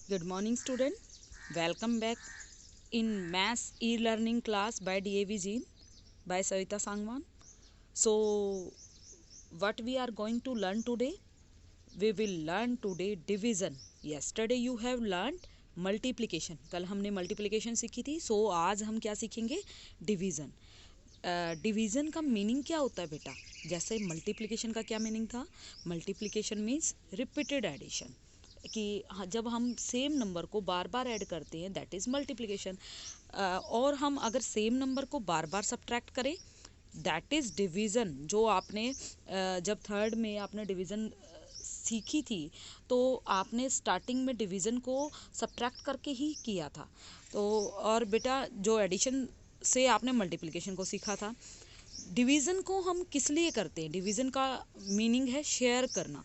Good morning, student. Welcome back in Maths e-learning class by DAV Jean by Savita Sangwan. So, what we are going to learn today? We will learn today division. Yesterday you have learned multiplication. कल हमने multiplication सीखी थी. So आज हम क्या सीखेंगे? Division. Division का meaning क्या होता है बेटा? जैसे मल्टीप्लिकेशन का क्या मीनिंग था? मल्टीप्लिकेशन मीन्स रिपीटेड एडिशन, कि जब हम सेम नंबर को बार बार ऐड करते हैं दैट इज़ मल्टीप्लिकेशन। और हम अगर सेम नंबर को बार बार सब्ट्रैक्ट करें दैट इज़ डिवीज़न। जो आपने जब थर्ड में आपने डिवीज़न सीखी थी तो आपने स्टार्टिंग में डिवीज़न को सब्ट्रैक्ट करके ही किया था। तो और बेटा जो एडिशन से आपने मल्टीप्लिकेशन को सीखा था। डिवीज़न को हम किस लिए करते हैं? डिवीज़न का मीनिंग है शेयर करना।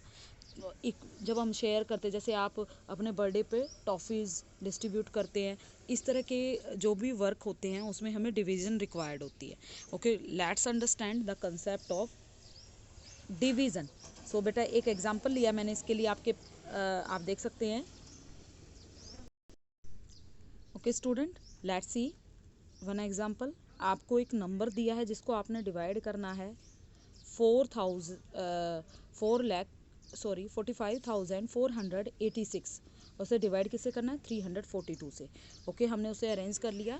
एक जब हम शेयर करते हैं, जैसे आप अपने बर्थडे पे टॉफ़ीज़ डिस्ट्रीब्यूट करते हैं, इस तरह के जो भी वर्क होते हैं उसमें हमें डिवीज़न रिक्वायर्ड होती है। Okay, let's understand the concept of division. So बेटा एक एग्जांपल लिया मैंने इसके लिए, आप देख सकते हैं। Okay student, let's see one example. आपको एक नंबर दिया है जिसको आपने डिवाइड करना है 45,486। उसे डिवाइड किससे करना है? 342 से। ओके, हमने उसे अरेंज कर लिया।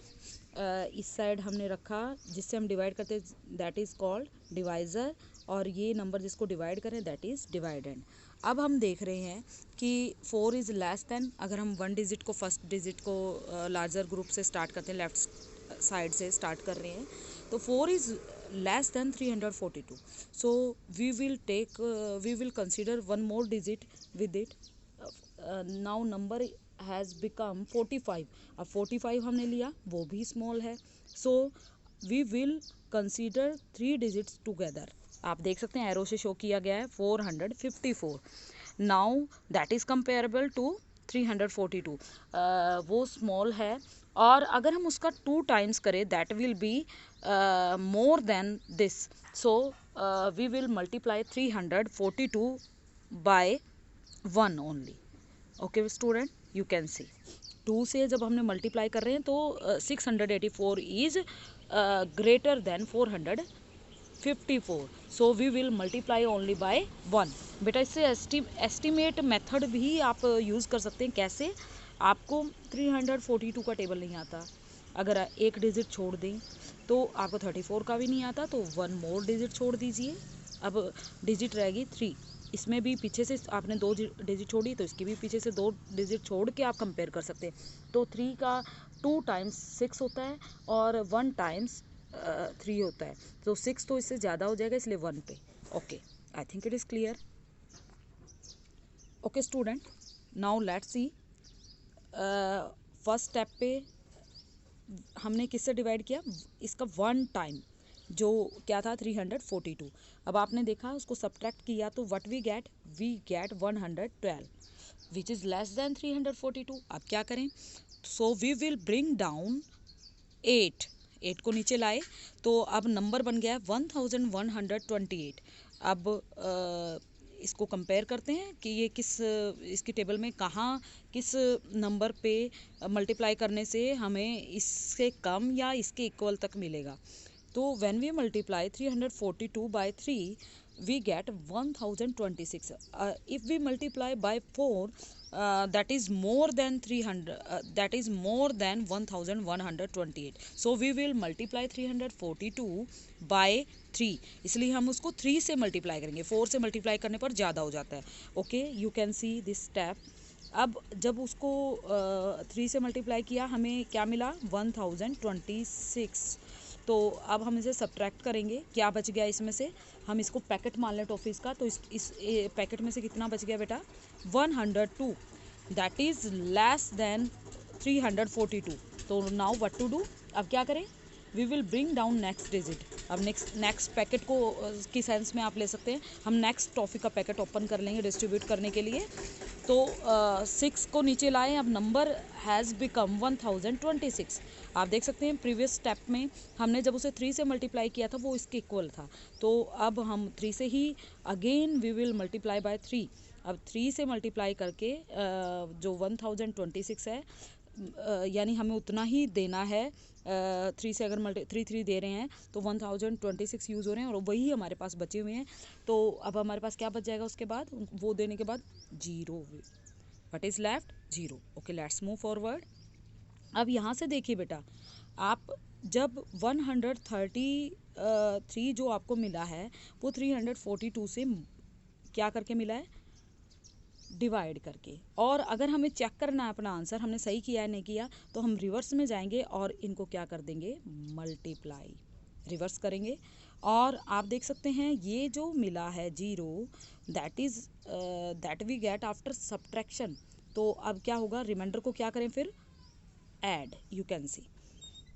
इस साइड हमने रखा जिससे हम डिवाइड करते हैं दैट इज़ कॉल्ड डिवाइज़र, और ये नंबर जिसको डिवाइड करें दैट इज़ डिवाइडेंड। अब हम देख रहे हैं कि 4 इज़ लेस देन, अगर हम वन डिजिट को फर्स्ट डिजिट को लार्जर ग्रुप से स्टार्ट करते हैं, लेफ्ट साइड से स्टार्ट कर रहे हैं, तो 4 is less than 342. So we will consider one more digit with it. Now number has become 45. अब 45 हमने लिया, वो भी स्मॉल है, so we will consider 3 digits together. आप देख सकते हैं एरो से शो किया गया है 454. Now that is comparable to 342. वो स्मॉल है, और अगर हम उसका 2 टाइम्स करें that will be more than this. So we will multiply 342 by 1 only. Okay student, you can see 2 से जब हमने मल्टीप्लाई कर रहे हैं तो 684 is greater than 454। So we will multiply only by 1। बेटा इससे एस्टिमेट मेथड भी आप यूज़ कर सकते हैं। कैसे? आपको 342 का टेबल नहीं आता, अगर एक डिजिट छोड़ दें तो आपको 34 का भी नहीं आता, तो 1 मोर डिजिट छोड़ दीजिए। अब डिजिट रहेगी 3, इसमें भी पीछे से आपने 2 डिजिट छोड़ी तो इसकी भी पीछे से 2 डिजिट छोड़ के आप कंपेयर कर सकते हैं। तो 3 का 2 टाइम्स 6 होता है और 1 टाइम्स 3 होता है, तो 6 तो इससे ज़्यादा हो जाएगा, इसलिए 1 पे। Okay, I think it is clear. Okay student, now let's see first step पे हमने किससे डिवाइड किया? इसका 1 टाइम जो क्या था 342। अब आपने देखा उसको सब्ट्रैक्ट किया तो what we get 112 which is less than 342। अब क्या करें? So we will bring down 8 को नीचे लाए तो अब नंबर बन गया 1128। अब इसको कंपेयर करते हैं कि ये इसकी टेबल में कहाँ किस नंबर पे मल्टीप्लाई करने से हमें इससे कम या इसके इक्वल तक मिलेगा। तो when we multiply 342 by 3 we get 1026. If we multiply by 4 that is more than 1128. So we will multiply 342 by 3, इसलिए हम उसको 3 से मल्टीप्लाई करेंगे। 4 से मल्टीप्लाई करने पर ज़्यादा हो जाता है। Okay, you can see this step. अब जब उसको 3 से मल्टीप्लाई किया हमें क्या मिला? 1026। तो अब हम इसे सब्ट्रैक्ट करेंगे, क्या बच गया इसमें से? हम इसको पैकेट मान लें टॉफीज़ का, तो इस पैकेट में से कितना बच गया बेटा? 102, दैट इज़ लेस देन 342। तो नाउ व्हाट टू डू? अब क्या करें? We will bring down next digit. अब नेक्स्ट पैकेट को की सेंस में आप ले सकते हैं, हम नेक्स्ट टॉफ़ी का पैकेट ओपन कर लेंगे डिस्ट्रीब्यूट करने के लिए। तो 6 को नीचे लाएं, अब नंबर हैज़ बिकम 1026। आप देख सकते हैं प्रीवियस स्टेप में हमने जब उसे 3 से मल्टीप्लाई किया था वो इसके इक्वल था, तो अब हम 3 से ही again we will multiply by 3। अब 3 से मल्टीप्लाई करके जो 1026 है, यानी हमें उतना ही देना है। 3 से अगर 3 दे रहे हैं तो 1026 यूज़ हो रहे हैं और वही हमारे पास बचे हुए हैं। तो अब हमारे पास क्या बच जाएगा उसके बाद, वो देने के बाद 0। What is left? 0। Okay, let's move forward. अब यहाँ से देखिए बेटा, आप जब 133 जो आपको मिला है वो 342 से क्या करके मिला है? डिवाइड करके। और अगर हमें चेक करना है अपना आंसर हमने सही किया है नहीं किया, तो हम रिवर्स में जाएंगे और इनको क्या कर देंगे? मल्टीप्लाई, रिवर्स करेंगे। और आप देख सकते हैं ये जो मिला है 0, that we get after subtraction. तो अब क्या होगा? रिमाइंडर को क्या करें फिर? Add, you can see.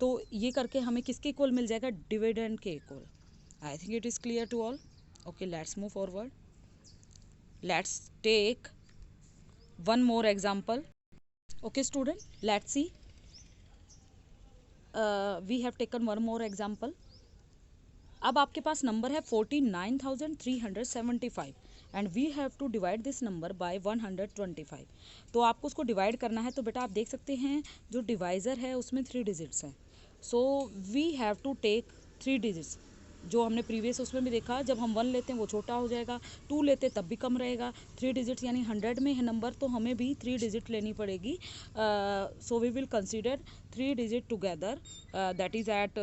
तो ये करके हमें किसके इक्वल मिल जाएगा? डिविडेंड के equal. I think it is clear to all. Okay, let's move forward. Let's take one more example. Okay student, let's see. We have taken one more example. अब आपके पास number है 49,375 and we have to divide this number by 125। तो आपको उसको divide करना है। तो बेटा आप देख सकते हैं जो डिवाइज़र है उसमें 3 डिजिट्स हैं। So we have to take 3 digits. जो हमने प्रीवियस उसमें भी देखा, जब हम 1 लेते हैं वो छोटा हो जाएगा, 2 लेते तब भी कम रहेगा। 3 डिजिट्स यानी 100 में है नंबर, तो हमें भी 3 डिजिट लेनी पड़ेगी। So we will consider 3 digit together, that is at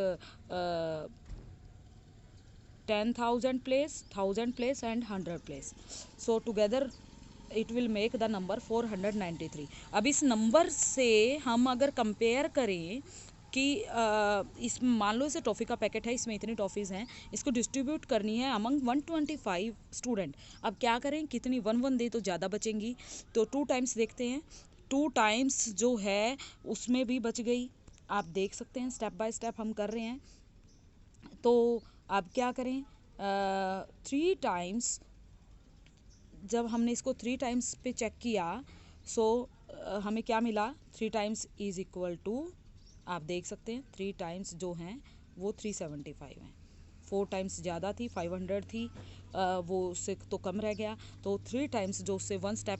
10,000 place, 1,000 place and 100 place. So together it will make the number 493. अब इस नंबर से हम अगर कंपेयर करें कि इस मान लो इसे टॉफ़ी का पैकेट है, इसमें इतनी टॉफ़ीज़ हैं, इसको डिस्ट्रीब्यूट करनी है अमंग 125 स्टूडेंट। अब क्या करें? कितनी 1 दे तो ज़्यादा बचेंगी, तो 2 टाइम्स देखते हैं। 2 टाइम्स जो है उसमें भी बच गई। आप देख सकते हैं स्टेप बाय स्टेप हम कर रहे हैं। तो अब क्या करें? 3 टाइम्स, जब हमने इसको 3 टाइम्स पे चेक किया, सो हमें क्या मिला? 3 टाइम्स इज़ इक्वल टू, आप देख सकते हैं 3 टाइम्स जो हैं वो 375 हैं। 4 टाइम्स ज़्यादा थी, 500 थी, वो उससे तो कम रह गया। तो 3 टाइम्स जो उससे 1 स्टेप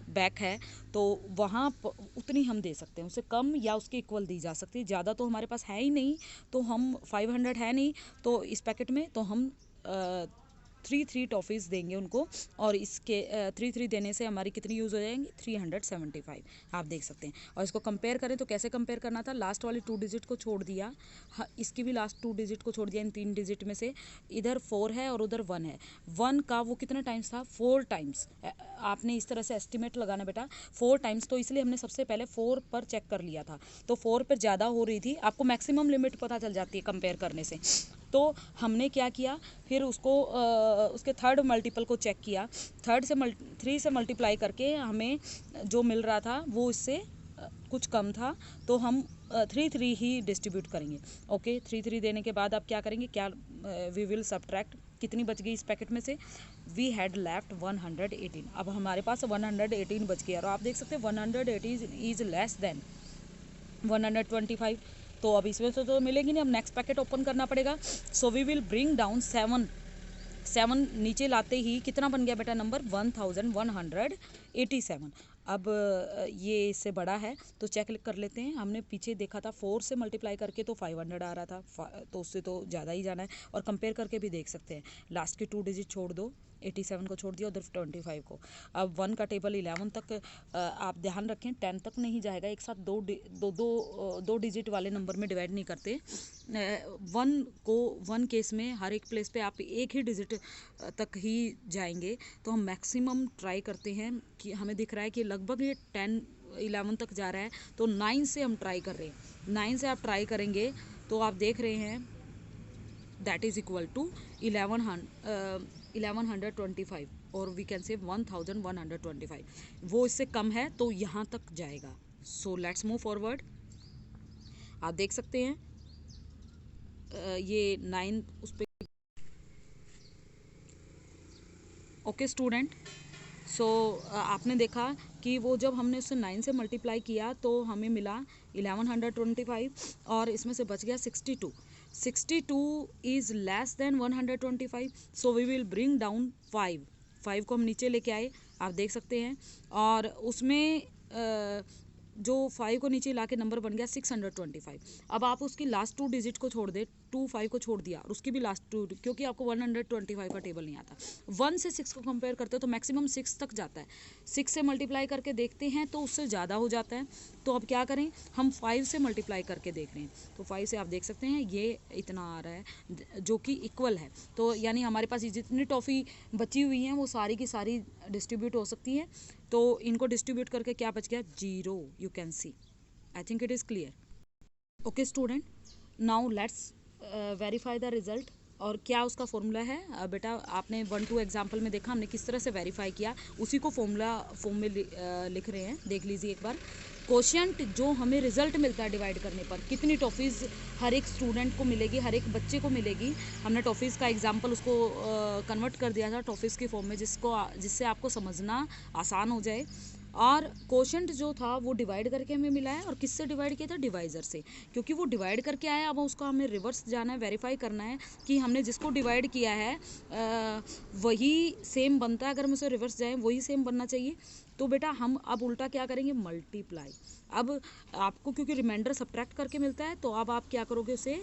बैक है, तो वहाँ उतनी हम दे सकते हैं, उससे कम या उसके इक्वल दी जा सकती है। ज़्यादा तो हमारे पास है ही नहीं, तो हम 500 है नहीं तो इस पैकेट में, तो हम 3 टॉफ़ीज़ देंगे उनको। और इसके 3 देने से हमारी कितनी यूज़ हो जाएंगी? 375, आप देख सकते हैं। और इसको कंपेयर करें तो कैसे कंपेयर करना था? लास्ट वाली 2 डिजिट को छोड़ दिया, इसकी भी लास्ट 2 डिजिट को छोड़ दिया। इन 3 डिजिट में से इधर 4 है और उधर 1 है। 1 का वो कितना टाइम्स था? 4 टाइम्स। आपने इस तरह से एस्टिमेट लगाना बेटा, 4 टाइम्स। तो इसलिए हमने सबसे पहले 4 पर चेक कर लिया था, तो 4 पर ज़्यादा हो रही थी। आपको मैक्सिमम लिमिट पता चल जाती है कंपेयर करने से। तो हमने क्या किया फिर? उसको उसके थर्ड मल्टीपल को चेक किया। 3 से मल्टीप्लाई करके हमें जो मिल रहा था वो इससे कुछ कम था, तो हम 3 ही डिस्ट्रीब्यूट करेंगे। ओके, 3 देने के बाद आप क्या करेंगे? क्या वी विल सब्ट्रैक्ट, कितनी बच गई इस पैकेट में से? We had left 118। अब हमारे पास 118 बच गया। और आप देख सकते हैं 118 इज़ लेस देन 125। तो अब इसमें तो मिलेगी नहीं, अब नेक्स्ट पैकेट ओपन करना पड़ेगा। So we will bring down 7 नीचे लाते ही कितना बन गया बेटा नंबर? 1187। अब ये इससे बड़ा है तो चेक कर लेते हैं। हमने पीछे देखा था 4 से मल्टीप्लाई करके तो 500 आ रहा था, तो उससे तो ज़्यादा ही जाना है। और कंपेयर करके भी देख सकते हैं, लास्ट के 2 डिजिट छोड़ दो, 87 को छोड़ दिया, उधर 25 को। अब 1 का टेबल 11 तक, आप ध्यान रखें 10 तक नहीं जाएगा। एक साथ दो डिजिट वाले नंबर में डिवाइड नहीं करते। 1 केस में हर एक प्लेस पे आप एक ही डिजिट तक ही जाएंगे। तो हम मैक्सिमम ट्राई करते हैं कि हमें दिख रहा है कि लगभग ये 10-11 तक जा रहा है, तो 9 से हम ट्राई कर रहे हैं। 9 से आप ट्राई करेंगे तो आप देख रहे हैं दैट इज़ इक्वल टू 1125 और वी कैन से 1125। वो इससे कम है तो यहाँ तक जाएगा। So let's move forward. आप देख सकते हैं ये 9 उस पर। ओके स्टूडेंट, सो आपने देखा कि वो जब हमने उससे 9 से मल्टीप्लाई किया तो हमें मिला 1125 और इसमें से बच गया 62 is less than 125। So we will bring down 5 को हम नीचे लेके आए। आप देख सकते हैं। और उसमें जो 5 को नीचे ला के नंबर बन गया 625। अब आप उसकी लास्ट 2 डिजिट को छोड़ दे, 2 5 को छोड़ दिया और उसकी भी लास्ट 2, क्योंकि आपको 125 का टेबल नहीं आता। 1 से 6 को कंपेयर करते हो तो मैक्सिमम 6 तक जाता है। 6 से मल्टीप्लाई करके देखते हैं तो उससे ज़्यादा हो जाता है। तो अब क्या करें, हम 5 से मल्टीप्लाई करके देख रहे हैं। तो 5 से आप देख सकते हैं ये इतना आ रहा है जो कि इक्वल है। तो यानी हमारे पास जितनी टॉफ़ी बची हुई हैं वो सारी की सारी डिस्ट्रीब्यूट हो सकती हैं। तो इनको डिस्ट्रीब्यूट करके क्या बच गया, 0। You can C, I think it is clear. Okay student, now let's verify the result. और क्या उसका फॉर्मूला है बेटा, आपने 1 2 एग्जाम्पल में देखा हमने किस तरह से वेरीफाई किया, उसी को फॉर्म में लिख रहे हैं। देख लीजिए एक बार। कोशिएंट जो हमें रिजल्ट मिलता है डिवाइड करने पर, कितनी टॉफ़ीज़ हर एक स्टूडेंट को मिलेगी, हर एक बच्चे को मिलेगी। हमने टॉफ़ीज़ का एग्जाम्पल उसको कन्वर्ट कर दिया था टॉफ़ीज़ की फॉर्म में, जिससे आपको समझना आसान हो जाए। और कोशेंट जो था वो डिवाइड करके हमें मिला है। और किससे डिवाइड किया था, डिवाइज़र से, क्योंकि वो डिवाइड करके आया। अब उसको हमें रिवर्स जाना है, वेरीफाई करना है कि हमने जिसको डिवाइड किया है वही सेम बनता है। अगर हम उसे रिवर्स जाएँ वही सेम बनना चाहिए। तो बेटा हम अब उल्टा क्या करेंगे, मल्टीप्लाई। अब आपको क्योंकि रिमाइंडर सब्ट्रैक्ट करके मिलता है, तो अब आप क्या करोगे, उसे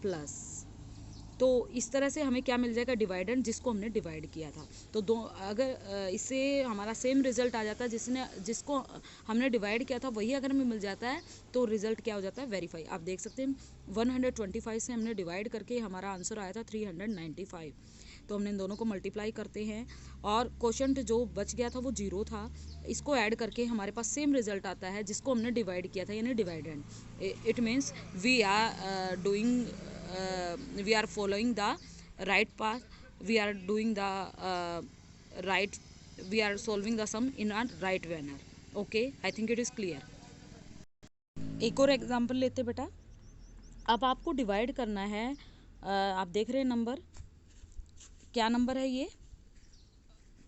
प्लस। तो इस तरह से हमें क्या मिल जाएगा, डिवाइडेंड जिसको हमने डिवाइड किया था। तो अगर इससे हमारा सेम रिजल्ट आ जाता है, जिसको हमने डिवाइड किया था वही अगर हमें मिल जाता है तो रिजल्ट क्या हो जाता है, वेरीफाई। आप देख सकते हैं 125 से हमने डिवाइड करके हमारा आंसर आया था 395। तो हमने इन दोनों को मल्टीप्लाई करते हैं और कोशेंट जो बच गया था वो 0 था। इसको ऐड करके हमारे पास सेम रिजल्ट आता है जिसको हमने डिवाइड किया था, यानी dividend. It means we are doing we are following the right path, we are doing the right, we are solving the sum in a right manner. Okay, I think it is clear. एक और example लेते बेटा। अब आपको divide करना है, आप देख रहे हैं नंबर, क्या नंबर है ये,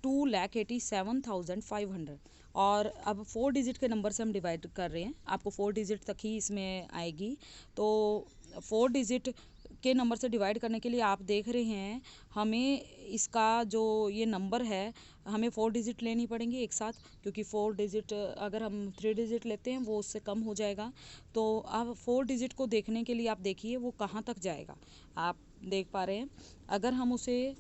2,87,500। और अब 4 डिजिट के नंबर से हम डिवाइड कर रहे हैं, आपको 4 डिजिट तक ही इसमें आएगी। तो 4 डिजिट के नंबर से डिवाइड करने के लिए आप देख रहे हैं हमें इसका जो ये नंबर है, हमें 4 डिजिट लेनी पड़ेंगी एक साथ, क्योंकि 4 डिजिट अगर हम 3 डिजिट लेते हैं वो उससे कम हो जाएगा। तो अब 4 डिजिट को देखने के लिए आप देखिए वो कहाँ तक जाएगा। आप देख पा रहे हैं, अगर हम उसे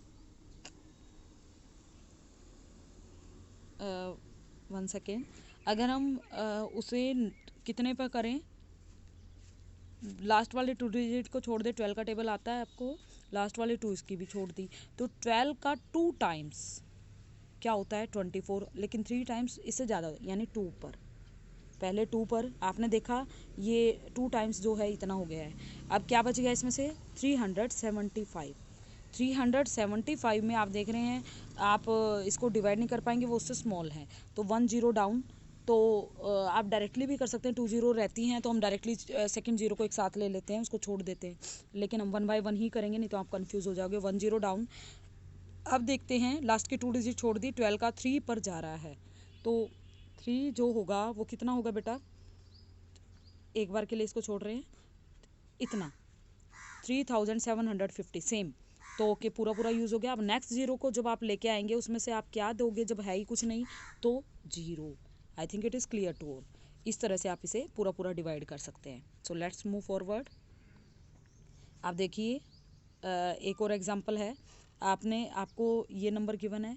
1 सेकेंड, अगर हम उसे कितने पर करें, लास्ट वाले 2 डिजिट को छोड़ दे, 12 का टेबल आता है आपको, लास्ट वाले 2 इसकी भी छोड़ दी, तो 12 का 2 टाइम्स क्या होता है, 24। लेकिन 3 टाइम्स इससे ज़्यादा, यानी 2 पर, पहले 2 पर आपने देखा ये 2 टाइम्स जो है इतना हो गया है। अब क्या बच गया इसमें से, 375। 375 में आप देख रहे हैं आप इसको डिवाइड नहीं कर पाएंगे, वो उससे स्मॉल है, तो 1 0 डाउन। तो आप डायरेक्टली भी कर सकते हैं, 2 0 रहती हैं तो हम डायरेक्टली सेकंड 0 को एक साथ ले लेते हैं, उसको छोड़ देते हैं। लेकिन हम 1 बाय 1 ही करेंगे, नहीं तो आप कंफ्यूज हो जाओगे। 1 0 डाउन। अब देखते हैं लास्ट की 2 डिजिट छोड़ दी, 12 का 3 पर जा रहा है, तो 3 जो होगा वो कितना होगा बेटा, एक बार के लिए इसको छोड़ रहे हैं, इतना 3750 सेम। तो ओके, पूरा पूरा यूज़ हो गया। अब नेक्स्ट 0 को जब आप लेके आएंगे उसमें से आप क्या दोगे, जब है ही कुछ नहीं तो 0। I think it is clear to all. इस तरह से आप इसे पूरा पूरा डिवाइड कर सकते हैं। So let's move forward. आप देखिए एक और एग्जांपल है, आपको ये नंबर गिवन है,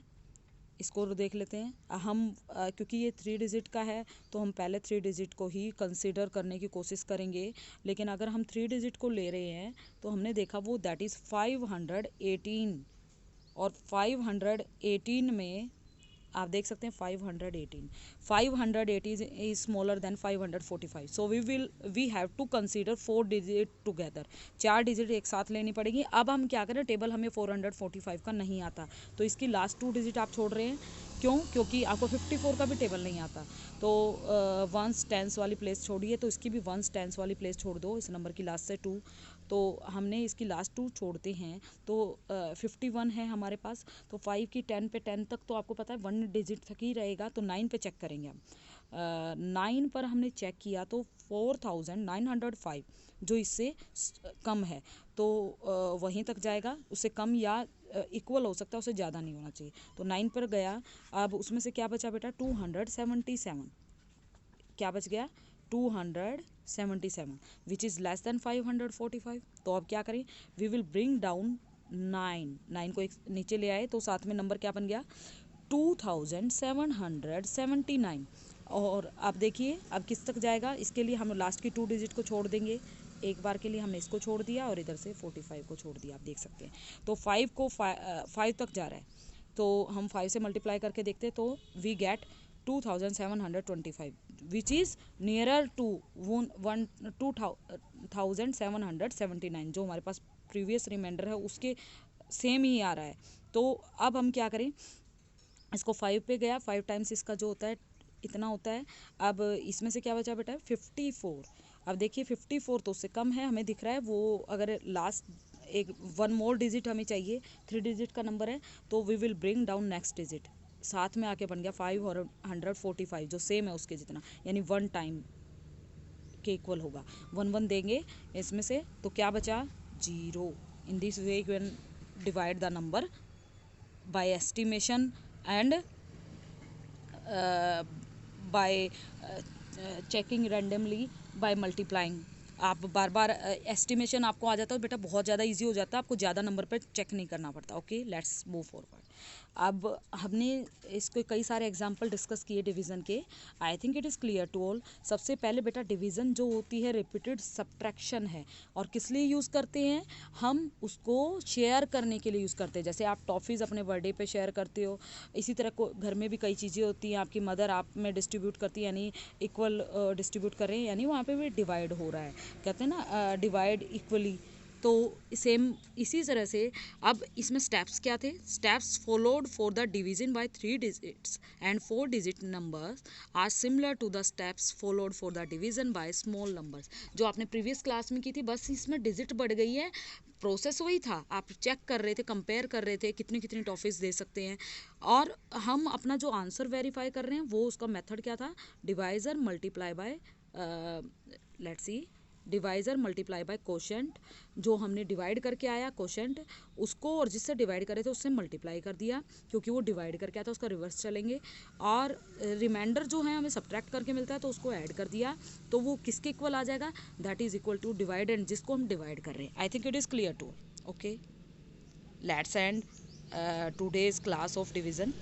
इसको देख लेते हैं हम। क्योंकि ये 3 डिजिट का है तो हम पहले 3 डिजिट को ही कंसीडर करने की कोशिश करेंगे। लेकिन अगर हम 3 डिजिट को ले रहे हैं तो हमने देखा वो दैट इज़ 518। और 518 में आप देख सकते हैं 518 is smaller than 545। So we have to consider 4 digit together, 4 digit एक साथ लेनी पड़ेगी। अब हम क्या करें, टेबल हमें 445 का नहीं आता तो इसकी लास्ट 2 डिजिट आप छोड़ रहे हैं, क्यों, क्योंकि आपको 54 का भी टेबल नहीं आता। तो वंस टेंस वाली प्लेस छोड़िए, तो इसकी भी वंस टेंस वाली प्लेस छोड़ दो, इस नंबर की लास्ट से 2। तो हमने इसकी लास्ट 2 छोड़ते हैं तो 51 है हमारे पास। तो 5 की 10 पे 10 तक तो आपको पता है 1 डिजिट तक ही रहेगा, तो 9 पे चेक करेंगे हम। 9 पर हमने चेक किया तो 4905 जो इससे कम है तो वहीं तक जाएगा, उससे कम या इक्वल हो सकता है, उससे ज़्यादा नहीं होना चाहिए। तो 9 पर गया, अब उसमें से क्या बचा बेटा 277, क्या बच गया 277 विच इज़ लेस देन 545। तो अब क्या करें, वी विल ब्रिंग डाउन 9 को एक नीचे ले आए तो साथ में नंबर क्या बन गया 2779। और आप देखिए अब किस तक जाएगा, इसके लिए हम लास्ट की 2 डिजिट को छोड़ देंगे। एक बार के लिए हमने इसको छोड़ दिया और इधर से 45 को छोड़ दिया, आप देख सकते हैं। तो 5 को 5 तक जा रहा है, तो हम 5 से मल्टीप्लाई करके देखते हैं तो we get 2725 which is nearer to 2779 जो हमारे पास प्रीवियस रिमाइंडर है उसके सेम ही आ रहा है। तो अब हम क्या करें, इसको 5 पे गया, 5 टाइम्स इसका जो होता है इतना होता है। अब इसमें से क्या बचा बेटा 54। अब देखिए 54 तो उससे कम है हमें दिख रहा है, वो अगर लास्ट एक 1 मोर डिजिट हमें चाहिए, 3 डिजिट का नंबर है, तो we will bring down next digit, साथ में आके बन गया 545 जो सेम है उसके जितना, यानी 1 टाइम के इक्वल होगा। 1 देंगे इसमें से तो क्या बचा 0। In this way you can divide the number by estimation and bye checking randomly by multiplying. आप बार बार एस्टिमेशन आपको आ जाता है बेटा, बहुत ज़्यादा इजी हो जाता है, आपको ज़्यादा नंबर पर चेक नहीं करना पड़ता। Okay let's move forward. अब हमने इसको कई सारे एग्जांपल डिस्कस किए डिवीज़न के, I think it is clear to all. सबसे पहले बेटा डिवीज़न जो होती है रिपीटेड सब्ट्रैक्शन है, और किस लिए यूज़ करते हैं, हम उसको शेयर करने के लिए यूज़ करते हैं। जैसे आप टॉफ़ीज़ अपने बर्थडे पे शेयर करते हो, इसी तरह को घर में भी कई चीज़ें होती हैं, आपकी मदर आप में डिस्ट्रीब्यूट करती है, यानी इक्वल डिस्ट्रीब्यूट कर रहे हैं, यानी वहाँ पे भी डिवाइड हो रहा है, कहते हैं ना डिवाइड इक्वली। तो सेम इसी तरह से अब इसमें स्टेप्स क्या थे, steps followed for the division by 3 digits and 4 digit numbers are similar to the steps followed for the division by small numbers. जो आपने प्रीवियस क्लास में की थी, बस इसमें डिजिट बढ़ गई है, प्रोसेस वही था, आप चेक कर रहे थे, कंपेयर कर रहे थे कितनी कितनी टॉफीज़ दे सकते हैं, और हम अपना जो आंसर वेरीफाई कर रहे हैं वो उसका मेथड क्या था, divisor multiply by let's see divisor multiply by quotient, जो हमने डिवाइड करके आया कोशेंट उसको, और जिससे डिवाइड करे थे उससे मल्टीप्लाई कर दिया, क्योंकि वो डिवाइड करके आया था उसका रिवर्स चलेंगे, और रिमाइंडर जो है हमें सब्ट्रैक्ट करके मिलता है तो उसको ऐड कर दिया, तो वो किसके इक्वल आ जाएगा, that is equal to divide and जिसको हम डिवाइड कर रहे हैं। I think it is clear to. Okay let's end today's class of division.